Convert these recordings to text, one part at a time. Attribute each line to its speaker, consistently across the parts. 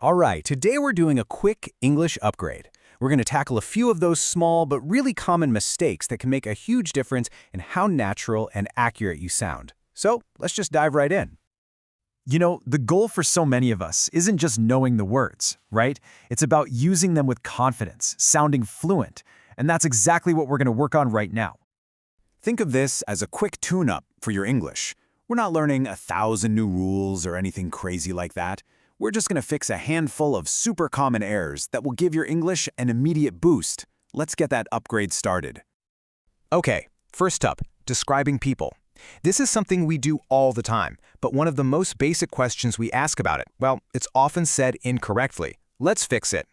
Speaker 1: All right, today we're doing a quick English upgrade. We're going to tackle a few of those small but really common mistakes that can make a huge difference in how natural and accurate you sound. So let's just dive right in.
Speaker 2: The goal for so many of us isn't just knowing the words, right? It's about using them with confidence, sounding fluent. And that's exactly what we're going to work on right now.
Speaker 1: Think of this as a quick tune-up for your English. We're not learning 1,000 new rules or anything crazy like that. We're just going to fix a handful of super common errors that will give your English an immediate boost. Let's get that upgrade started. Okay, first up, describing people. This is something we do all the time, but one of the most basic questions we ask about it, well, it's often said incorrectly. Let's fix it.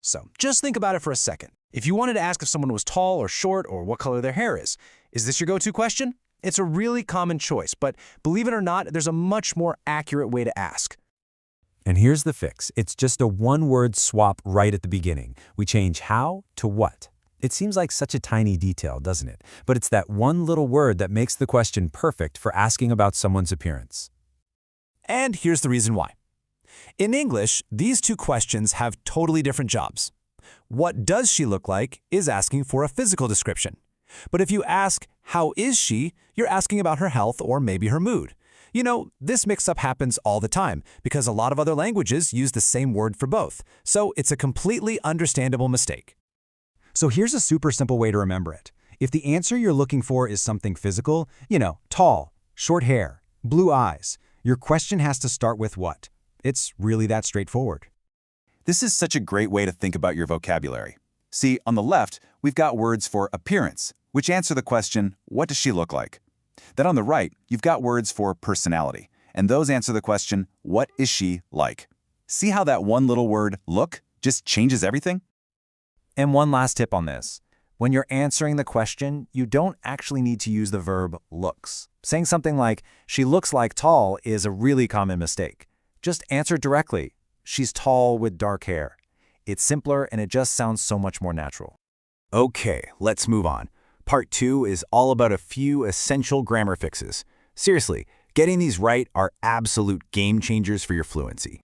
Speaker 1: So, just think about it for a second. If you wanted to ask if someone was tall or short or what color their hair is this your go-to question? It's a really common choice, but believe it or not, there's a much more accurate way to ask.
Speaker 3: And here's the fix. It's just a one-word swap right at the beginning. We change how to what. It seems like such a tiny detail, doesn't it? But it's that one little word that makes the question perfect for asking about someone's appearance.
Speaker 1: And here's the reason why. In English, these two questions have totally different jobs. What does she look like is asking for a physical description. But if you ask, how is she, you're asking about her health or maybe her mood. This mix-up happens all the time because a lot of other languages use the same word for both, so it's a completely understandable mistake.
Speaker 3: So here's a super simple way to remember it. If the answer you're looking for is something physical, tall, short hair, blue eyes, your question has to start with what? It's really that straightforward.
Speaker 4: This is such a great way to think about your vocabulary. See, on the left, we've got words for appearance, which answer the question, what does she look like? Then on the right, you've got words for personality, and those answer the question, what is she like? See how that one little word, look, just changes everything?
Speaker 3: And one last tip on this. When you're answering the question, you don't actually need to use the verb looks. Saying something like, she looks like tall is a really common mistake. Just answer directly, she's tall with dark hair. It's simpler and it just sounds so much more natural.
Speaker 1: Okay, let's move on. Part 2 is all about a few essential grammar fixes. Seriously, getting these right are absolute game changers for your fluency.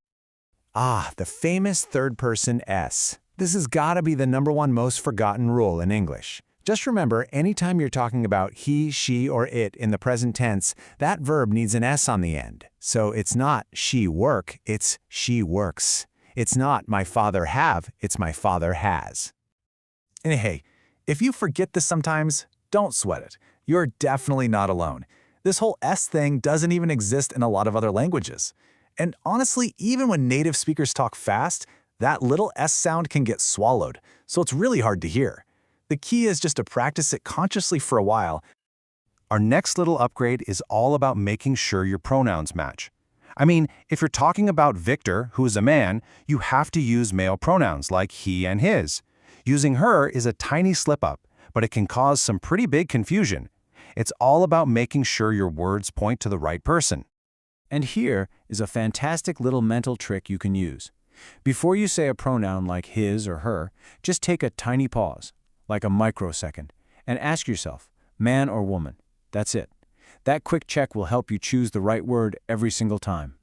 Speaker 1: The famous third-person S. This has got to be the #1 most forgotten rule in English. Just remember, anytime you're talking about he, she, or it in the present tense, that verb needs an S on the end. So it's not she work, it's she works. It's not my father have, it's my father has. And hey, if you forget this sometimes, don't sweat it. You're definitely not alone. This whole S thing doesn't even exist in a lot of other languages. And honestly, even when native speakers talk fast, that little S sound can get swallowed, so it's really hard to hear. The key is just to practice it consciously for a while.
Speaker 2: Our next little upgrade is all about making sure your pronouns match. If you're talking about Victor, who is a man, you have to use male pronouns like he and his. Using her is a tiny slip-up, but it can cause some pretty big confusion. It's all about making sure your words point to the right person.
Speaker 1: And here is a fantastic little mental trick you can use. Before you say a pronoun like his or her, just take a tiny pause, like a microsecond, and ask yourself, man or woman. That's it. That quick check will help you choose the right word every single time.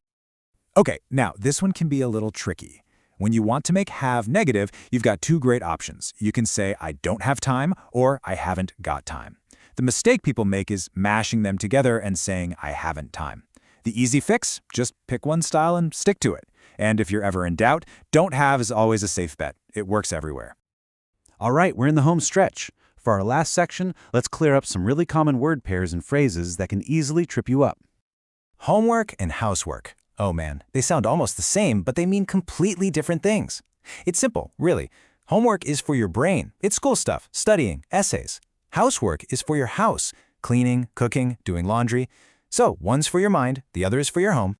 Speaker 1: Okay, now this one can be a little tricky. When you want to make have negative, you've got two great options. You can say, I don't have time, or I haven't got time. The mistake people make is mashing them together and saying, I haven't time. The easy fix? Just pick one style and stick to it. And if you're ever in doubt, don't have is always a safe bet. It works everywhere.
Speaker 3: All right, we're in the home stretch. For our last section, let's clear up some really common word pairs and phrases that can easily trip you up.
Speaker 1: Homework and housework. Oh man, they sound almost the same, but they mean completely different things. It's simple, really. Homework is for your brain. It's school stuff, studying, essays. Housework is for your house, cleaning, cooking, doing laundry. So one's for your mind, the other is for your home.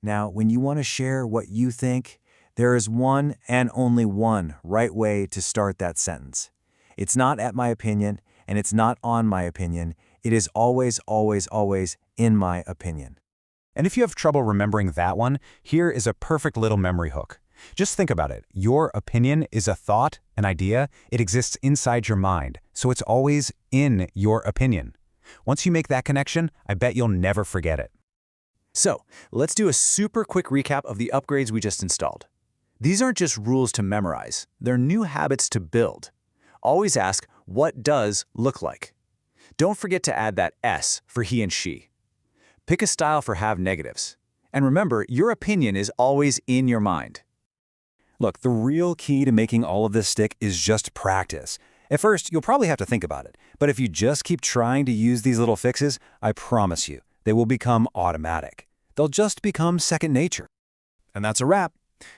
Speaker 1: Now, when you want to share what you think, there is one and only one right way to start that sentence. It's not at my opinion, and it's not on my opinion. It is always, always, always in my opinion.
Speaker 2: And if you have trouble remembering that one, here is a perfect little memory hook. Just think about it. Your opinion is a thought, an idea. It exists inside your mind, so it's always in your opinion. Once you make that connection, I bet you'll never forget it.
Speaker 1: So, let's do a super quick recap of the upgrades we just installed.
Speaker 3: These aren't just rules to memorize, they're new habits to build. Always ask, what does look like? Don't forget to add that S for he and she. Pick a style for have negatives. And remember, your opinion is always in your mind.
Speaker 5: Look, the real key to making all of this stick is just practice. At first, you'll probably have to think about it, but if you just keep trying to use these little fixes, I promise you, they will become automatic. They'll just become second nature.
Speaker 2: And that's a wrap.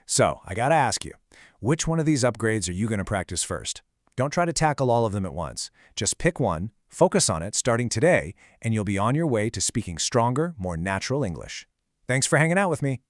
Speaker 2: So, I gotta ask you, which one of these upgrades are you gonna practice first? Don't try to tackle all of them at once. Just pick one, focus on it starting today, and you'll be on your way to speaking stronger, more natural English. Thanks for hanging out with me.